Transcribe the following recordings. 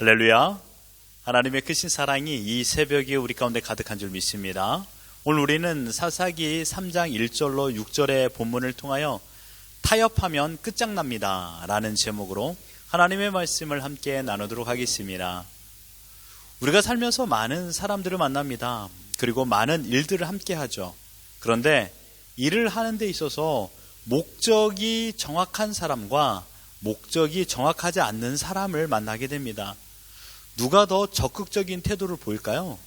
할렐루야. 하나님의 크신 사랑이 이 새벽에 우리 가운데 가득한 줄 믿습니다. 오늘 우리는 사사기 3장 1절로 6절의 본문을 통하여 타협하면 끝장납니다 라는 제목으로 하나님의 말씀을 함께 나누도록 하겠습니다. 우리가 살면서 많은 사람들을 만납니다. 그리고 많은 일들을 함께 하죠. 그런데 일을 하는 데 있어서 목적이 정확한 사람과 목적이 정확하지 않는 사람을 만나게 됩니다. 누가 더 적극적인 태도를 보일까요?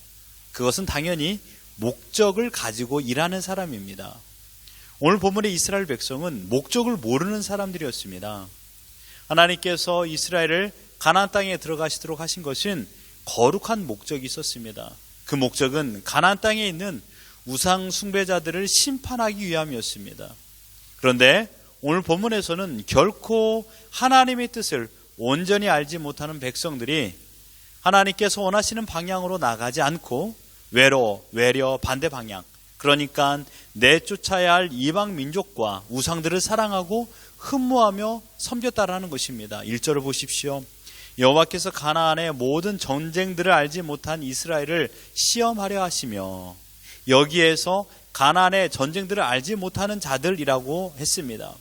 그것은 당연히 목적을 가지고 일하는 사람입니다. 오늘 본문의 이스라엘 백성은 목적을 모르는 사람들이었습니다. 하나님께서 이스라엘을 가나안 땅에 들어가시도록 하신 것은 거룩한 목적이 있었습니다. 그 목적은 가나안 땅에 있는 우상 숭배자들을 심판하기 위함이었습니다. 그런데 오늘 본문에서는 결코 하나님의 뜻을 온전히 알지 못하는 백성들이 하나님께서 원하시는 방향으로 나가지 않고 외려 반대 방향, 그러니까 내쫓아야 할 이방 민족과 우상들을 사랑하고 흠모하며 섬겼다라는 것입니다. 1절을 보십시오. 여호와께서 가나안의 모든 전쟁들을 알지 못한 이스라엘을 시험하려 하시며, 여기에서 가나안의 전쟁들을 알지 못하는 자들이라고 했습니다.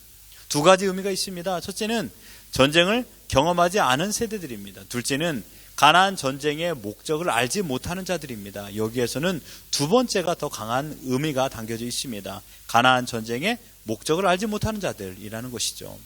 두 가지 의미가 있습니다. 첫째는 전쟁을 경험하지 않은 세대들입니다. 둘째는 가나안 전쟁의 목적을 알지 못하는 자들입니다. 여기에서는 두 번째가 더 강한 의미가 담겨져 있습니다. 가나안 전쟁의 목적을 알지 못하는 자들이라는 것이죠.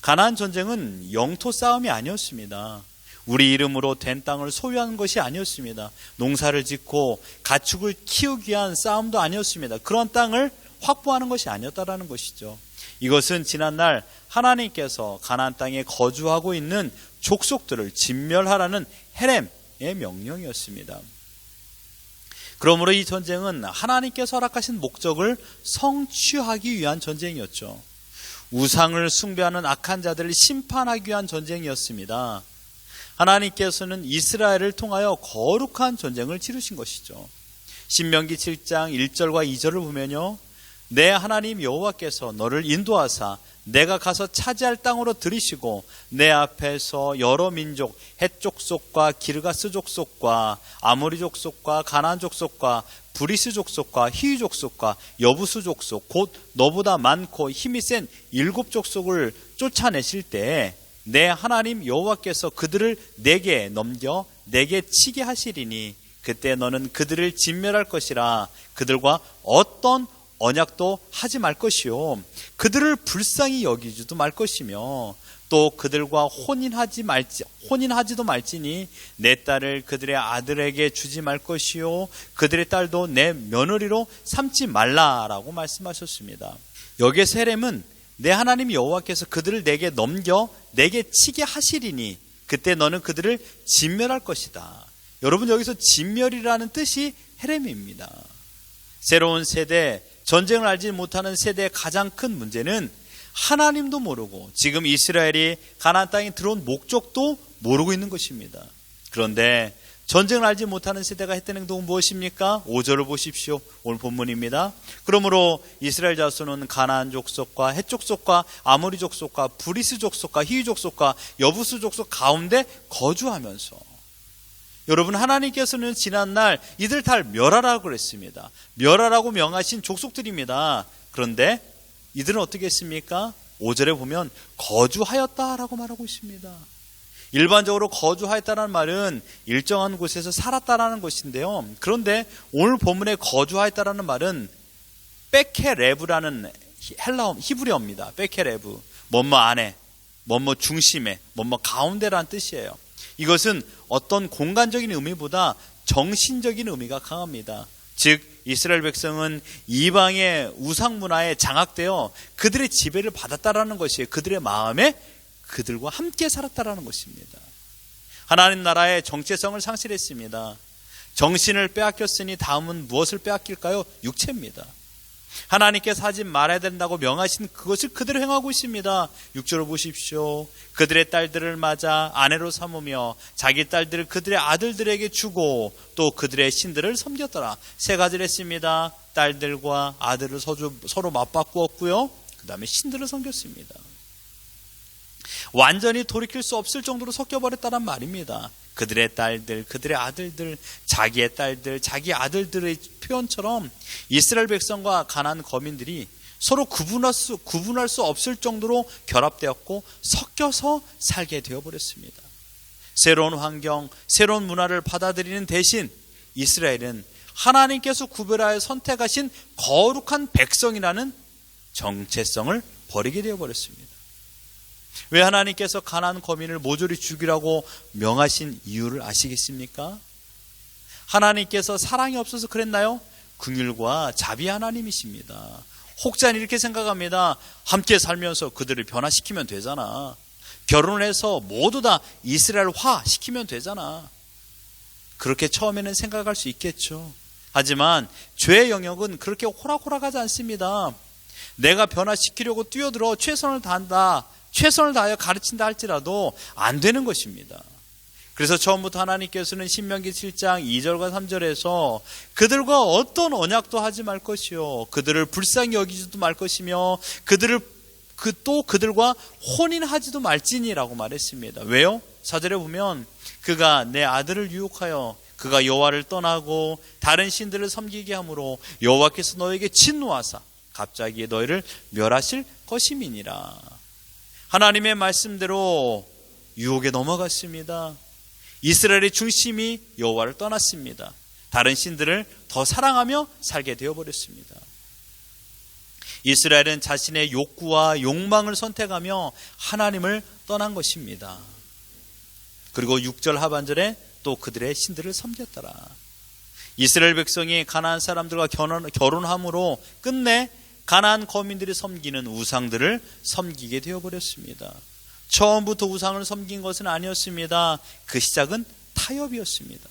가나안 전쟁은 영토 싸움이 아니었습니다. 우리 이름으로 된 땅을 소유하는 것이 아니었습니다. 농사를 짓고 가축을 키우기 위한 싸움도 아니었습니다. 그런 땅을 확보하는 것이 아니었다라는 것이죠. 이것은 지난날 하나님께서 가나안 땅에 거주하고 있는 족속들을 진멸하라는 헤렘의 명령이었습니다. 그러므로 이 전쟁은 하나님께서 허락하신 목적을 성취하기 위한 전쟁이었죠. 우상을 숭배하는 악한 자들을 심판하기 위한 전쟁이었습니다. 하나님께서는 이스라엘을 통하여 거룩한 전쟁을 치르신 것이죠. 신명기 7장 1절과 2절을 보면요, 내 하나님 여호와께서 너를 인도하사 내가 가서 차지할 땅으로 들이시고 내 앞에서 여러 민족, 헷 족속과 기르가스 족속과 아모리 족속과 가나안 족속과 브리스 족속과 히위 족속과 여부수 족속, 곧 너보다 많고 힘이 센 7 족속을 쫓아내실 때에 내 하나님 여호와께서 그들을 내게 넘겨 내게 치게 하시리니 그때 너는 그들을 진멸할 것이라. 그들과 어떤 언약도 하지 말 것이요, 그들을 불쌍히 여기지도 말 것이며, 또 그들과 혼인하지도 말지니 내 딸을 그들의 아들에게 주지 말 것이요, 그들의 딸도 내 며느리로 삼지 말라라고 말씀하셨습니다. 여기에서 헤렘은 내 하나님 여호와께서 그들을 내게 넘겨 내게 치게 하시리니 그때 너는 그들을 진멸할 것이다. 여러분, 여기서 진멸이라는 뜻이 헤렘입니다. 새로운 세대, 전쟁을 알지 못하는 세대의 가장 큰 문제는 하나님도 모르고 지금 이스라엘이 가나안 땅에 들어온 목적도 모르고 있는 것입니다. 그런데 전쟁을 알지 못하는 세대가 했던 행동은 무엇입니까? 5절을 보십시오. 오늘 본문입니다. 그러므로 이스라엘 자손은 가나안 족속과 헷 족속과 아모리 족속과 브리스 족속과 히위 족속과 여부수 족속 가운데 거주하면서, 여러분, 하나님께서는 지난날 이들 다 멸하라고 그랬습니다. 멸하라고 명하신 족속들입니다. 그런데 이들은 어떻게 했습니까? 5절에 보면 거주하였다라고 말하고 있습니다. 일반적으로 거주하였다는 말은 일정한 곳에서 살았다라는 것인데요. 그런데 오늘 본문에 거주하였다라는 말은 베케레브라는 히브리어입니다. 베케레브, 뭐뭐 안에, 뭐뭐 중심에, 뭐뭐 가운데라는 뜻이에요. 이것은 어떤 공간적인 의미보다 정신적인 의미가 강합니다. 즉 이스라엘 백성은 이방의 우상 문화에 장악되어 그들의 지배를 받았다라는 것이에요. 그들의 마음에 그들과 함께 살았다라는 것입니다. 하나님 나라의 정체성을 상실했습니다. 정신을 빼앗겼으니 다음은 무엇을 빼앗길까요? 육체입니다. 하나님께서 하지 말아야 된다고 명하신 그것을 그대로 행하고 있습니다. 6절을 보십시오. 그들의 딸들을 맞아 아내로 삼으며 자기 딸들을 그들의 아들들에게 주고 또 그들의 신들을 섬겼더라. 세 가지를 했습니다. 딸들과 아들을 서로 맞바꾸었고요, 그 다음에 신들을 섬겼습니다. 완전히 돌이킬 수 없을 정도로 섞여버렸다는 말입니다. 그들의 딸들, 그들의 아들들, 자기의 딸들, 자기 아들들의 표현처럼 이스라엘 백성과 가나안 거민들이 서로 구분할 수 없을 정도로 결합되었고 섞여서 살게 되어버렸습니다. 새로운 환경, 새로운 문화를 받아들이는 대신 이스라엘은 하나님께서 구별하여 선택하신 거룩한 백성이라는 정체성을 버리게 되어버렸습니다. 왜 하나님께서 가나안 거민을 모조리 죽이라고 명하신 이유를 아시겠습니까? 하나님께서 사랑이 없어서 그랬나요? 긍휼과 자비 하나님이십니다. 혹자는 이렇게 생각합니다. 함께 살면서 그들을 변화시키면 되잖아. 결혼해서 모두 다 이스라엘화 시키면 되잖아. 그렇게 처음에는 생각할 수 있겠죠. 하지만 죄의 영역은 그렇게 호락호락하지 않습니다. 내가 변화시키려고 뛰어들어 최선을 다하여 가르친다 할지라도 안 되는 것입니다. 그래서 처음부터 하나님께서는 신명기 7장 2절과 3절에서 그들과 어떤 언약도 하지 말 것이요 그들을 불쌍히 여기지도 말 것이며 그들과 혼인하지도 말지니라고 말했습니다. 왜요? 4절에 보면 그가 내 아들을 유혹하여 그가 여호와를 떠나고 다른 신들을 섬기게 하므로 여호와께서 너에게 진노하사 갑자기 너희를 멸하실 것임이니라. 하나님의 말씀대로 유혹에 넘어갔습니다. 이스라엘의 중심이 여호와를 떠났습니다. 다른 신들을 더 사랑하며 살게 되어버렸습니다. 이스라엘은 자신의 욕구와 욕망을 선택하며 하나님을 떠난 것입니다. 그리고 6절 하반절에 또 그들의 신들을 섬겼더라. 이스라엘 백성이 가나안 사람들과 결혼함으로 끝내 가나안 거민들이 섬기는 우상들을 섬기게 되어버렸습니다. 처음부터 우상을 섬긴 것은 아니었습니다. 그 시작은 타협이었습니다.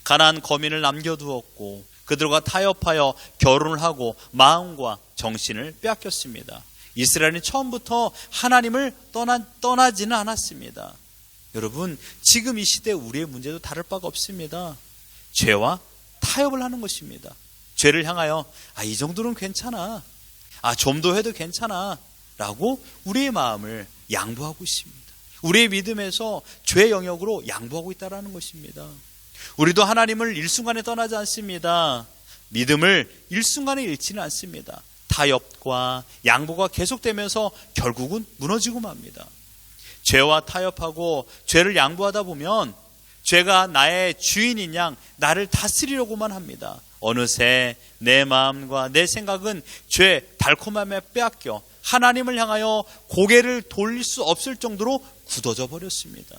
가나안 거민을 남겨두었고 그들과 타협하여 결혼을 하고 마음과 정신을 빼앗겼습니다. 이스라엘은 처음부터 하나님을 떠나지는 않았습니다. 여러분, 지금 이 시대 우리의 문제도 다를 바가 없습니다. 죄와 타협을 하는 것입니다. 죄를 향하여 이 정도는 괜찮아, 좀 더 해도 괜찮아 라고 우리의 마음을 양보하고 있습니다. 우리의 믿음에서 죄 영역으로 양보하고 있다는 것입니다. 우리도 하나님을 일순간에 떠나지 않습니다. 믿음을 일순간에 잃지는 않습니다. 타협과 양보가 계속되면서 결국은 무너지고 맙니다. 죄와 타협하고 죄를 양보하다 보면 죄가 나의 주인인 양 나를 다스리려고만 합니다. 어느새 내 마음과 내 생각은 죄 달콤함에 빼앗겨 하나님을 향하여 고개를 돌릴 수 없을 정도로 굳어져 버렸습니다.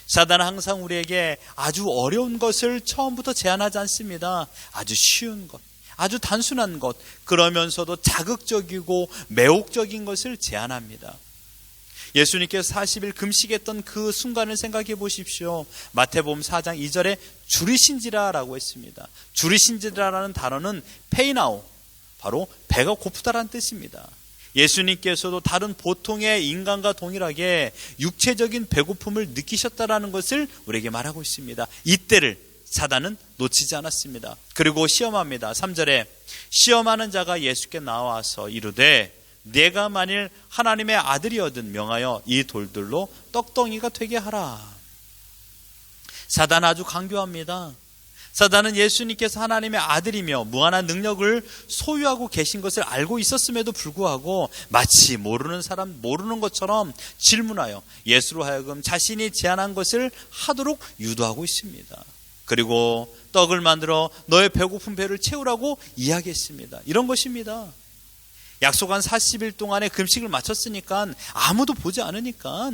사단은 항상 우리에게 아주 어려운 것을 처음부터 제안하지 않습니다. 아주 쉬운 것, 아주 단순한 것, 그러면서도 자극적이고 매혹적인 것을 제안합니다. 예수님께서 40일 금식했던 그 순간을 생각해 보십시오. 마태복음 4장 2절에 줄이신지라라고 했습니다. 줄이신지라라는 단어는 페이나오, 바로 배가 고프다라는 뜻입니다. 예수님께서도 다른 보통의 인간과 동일하게 육체적인 배고픔을 느끼셨다라는 것을 우리에게 말하고 있습니다. 이때를 사단은 놓치지 않았습니다. 그리고 시험합니다. 3절에 시험하는 자가 예수께 나와서 이르되 내가 만일 하나님의 아들이거든 명하여 이 돌들로 떡덩이가 되게 하라. 사단은 아주 강교합니다. 사단은 예수님께서 하나님의 아들이며 무한한 능력을 소유하고 계신 것을 알고 있었음에도 불구하고 마치 모르는 것처럼 질문하여 예수로 하여금 자신이 제안한 것을 하도록 유도하고 있습니다. 그리고 떡을 만들어 너의 배고픈 배를 채우라고 이야기했습니다. 이런 것입니다. 약속한 40일 동안의 금식을 마쳤으니까 아무도 보지 않으니까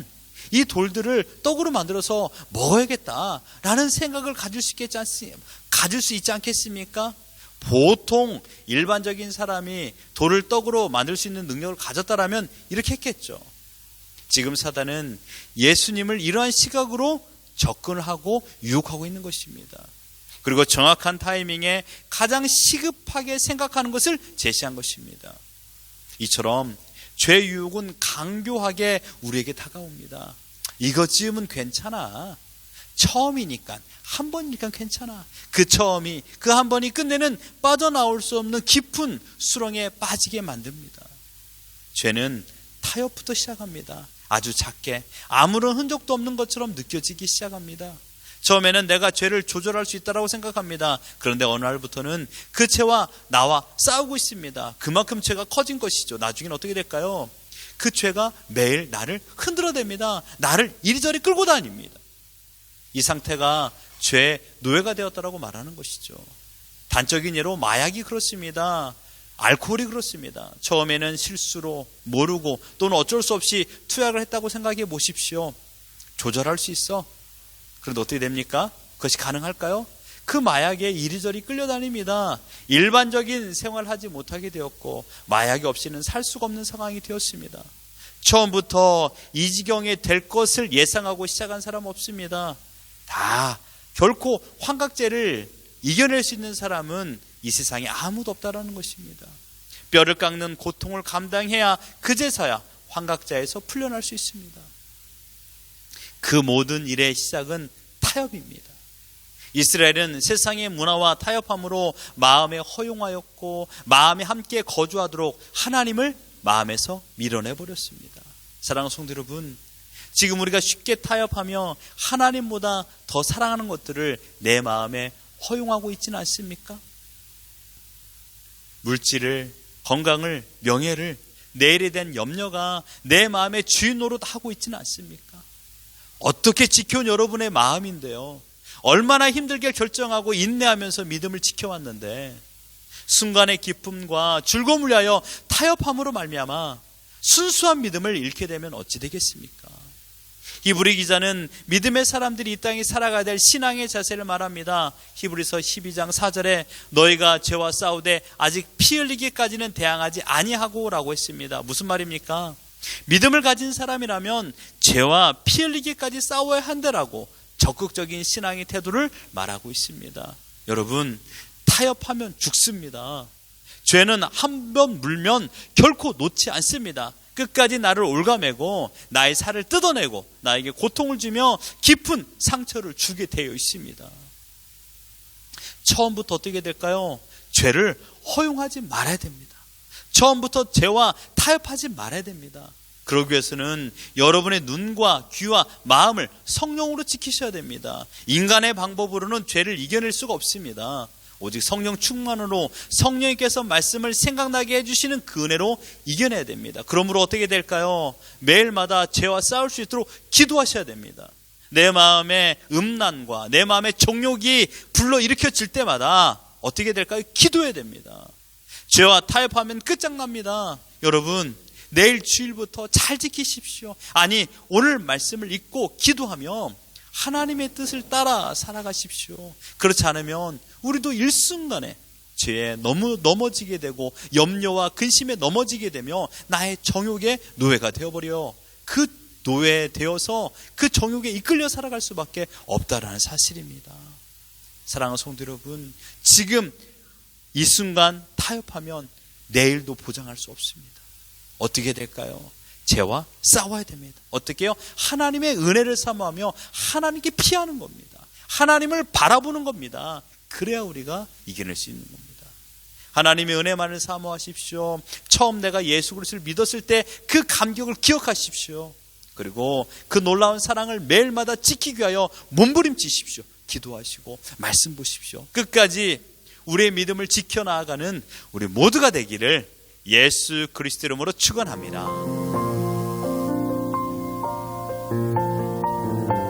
이 돌들을 떡으로 만들어서 먹어야겠다라는 생각을 가질 수 있지 않겠습니까? 보통 일반적인 사람이 돌을 떡으로 만들 수 있는 능력을 가졌다라면 이렇게 했겠죠. 지금 사단은 예수님을 이러한 시각으로 접근을 하고 유혹하고 있는 것입니다. 그리고 정확한 타이밍에 가장 시급하게 생각하는 것을 제시한 것입니다. 이처럼 죄 유혹은 강교하게 우리에게 다가옵니다. 이것 지으면 괜찮아. 처음이니까, 한 번이니까 괜찮아. 그 한 번이 끝내는 빠져나올 수 없는 깊은 수렁에 빠지게 만듭니다. 죄는 타협부터 시작합니다. 아주 작게 아무런 흔적도 없는 것처럼 느껴지기 시작합니다. 처음에는 내가 죄를 조절할 수 있다고 생각합니다. 그런데 어느 날부터는 그 죄와 나와 싸우고 있습니다. 그만큼 죄가 커진 것이죠. 나중에는 어떻게 될까요? 그 죄가 매일 나를 흔들어댑니다. 나를 이리저리 끌고 다닙니다. 이 상태가 죄의 노예가 되었다고 말하는 것이죠. 단적인 예로 마약이 그렇습니다. 알코올이 그렇습니다. 처음에는 실수로 모르고 또는 어쩔 수 없이 투약을 했다고 생각해 보십시오. 조절할 수 있어. 그런데 어떻게 됩니까? 그것이 가능할까요? 그 마약에 이리저리 끌려다닙니다. 일반적인 생활을 하지 못하게 되었고 마약이 없이는 살 수가 없는 상황이 되었습니다. 처음부터 이 지경에 될 것을 예상하고 시작한 사람 없습니다. 다 결코 환각제를 이겨낼 수 있는 사람은 이 세상에 아무도 없다라는 것입니다. 뼈를 깎는 고통을 감당해야 그제서야 환각자에서 풀려날 수 있습니다. 그 모든 일의 시작은 타협입니다. 이스라엘은 세상의 문화와 타협함으로 마음에 허용하였고 마음에 함께 거주하도록 하나님을 마음에서 밀어내버렸습니다. 사랑하는 성도 여러분, 지금 우리가 쉽게 타협하며 하나님보다 더 사랑하는 것들을 내 마음에 허용하고 있지는 않습니까? 물질을, 건강을, 명예를, 내일에 대한 염려가 내 마음의 주인 노릇하고 있지는 않습니까? 어떻게 지켜온 여러분의 마음인데요. 얼마나 힘들게 결정하고 인내하면서 믿음을 지켜왔는데 순간의 기쁨과 즐거움을 위하여 타협함으로 말미암아 순수한 믿음을 잃게 되면 어찌 되겠습니까? 히브리 기자는 믿음의 사람들이 이 땅에 살아가야 될 신앙의 자세를 말합니다. 히브리서 12장 4절에 너희가 죄와 싸우되 아직 피 흘리기까지는 대항하지 아니하고 라고 했습니다. 무슨 말입니까? 믿음을 가진 사람이라면 죄와 피 흘리기까지 싸워야 한다라고 적극적인 신앙의 태도를 말하고 있습니다. 여러분, 타협하면 죽습니다. 죄는 한 번 물면 결코 놓지 않습니다. 끝까지 나를 올가매고 나의 살을 뜯어내고 나에게 고통을 주며 깊은 상처를 주게 되어 있습니다. 처음부터 어떻게 될까요? 죄를 허용하지 말아야 됩니다. 처음부터 죄와 타협하지 말아야 됩니다. 그러기 위해서는 여러분의 눈과 귀와 마음을 성령으로 지키셔야 됩니다. 인간의 방법으로는 죄를 이겨낼 수가 없습니다. 오직 성령 충만으로 성령님께서 말씀을 생각나게 해주시는 그 은혜로 이겨내야 됩니다. 그러므로 어떻게 될까요? 매일마다 죄와 싸울 수 있도록 기도하셔야 됩니다. 내 마음의 음란과 내 마음의 정욕이 불러일으켜질 때마다 어떻게 될까요? 기도해야 됩니다. 죄와 타협하면 끝장납니다. 여러분, 내일 주일부터 잘 지키십시오. 아니, 오늘 말씀을 읽고 기도하며 하나님의 뜻을 따라 살아가십시오. 그렇지 않으면 우리도 일순간에 죄에 넘어지게 되고 염려와 근심에 넘어지게 되며 나의 정욕의 노예가 되어버려 그 노예되어서 그 정욕에 이끌려 살아갈 수밖에 없다라는 사실입니다. 사랑하는 성도 여러분, 지금 이 순간 타협하면 내일도 보장할 수 없습니다. 어떻게 될까요? 죄와 싸워야 됩니다. 어떻게요? 하나님의 은혜를 사모하며 하나님께 피하는 겁니다. 하나님을 바라보는 겁니다. 그래야 우리가 이겨낼 수 있는 겁니다. 하나님의 은혜만을 사모하십시오. 처음 내가 예수 그리스도를 믿었을 때 그 감격을 기억하십시오. 그리고 그 놀라운 사랑을 매일마다 지키기 위하여 몸부림치십시오. 기도하시고 말씀 보십시오. 끝까지 우리의 믿음을 지켜나가는 우리 모두가 되기를 예수 그리스도 이름으로 축원합니다.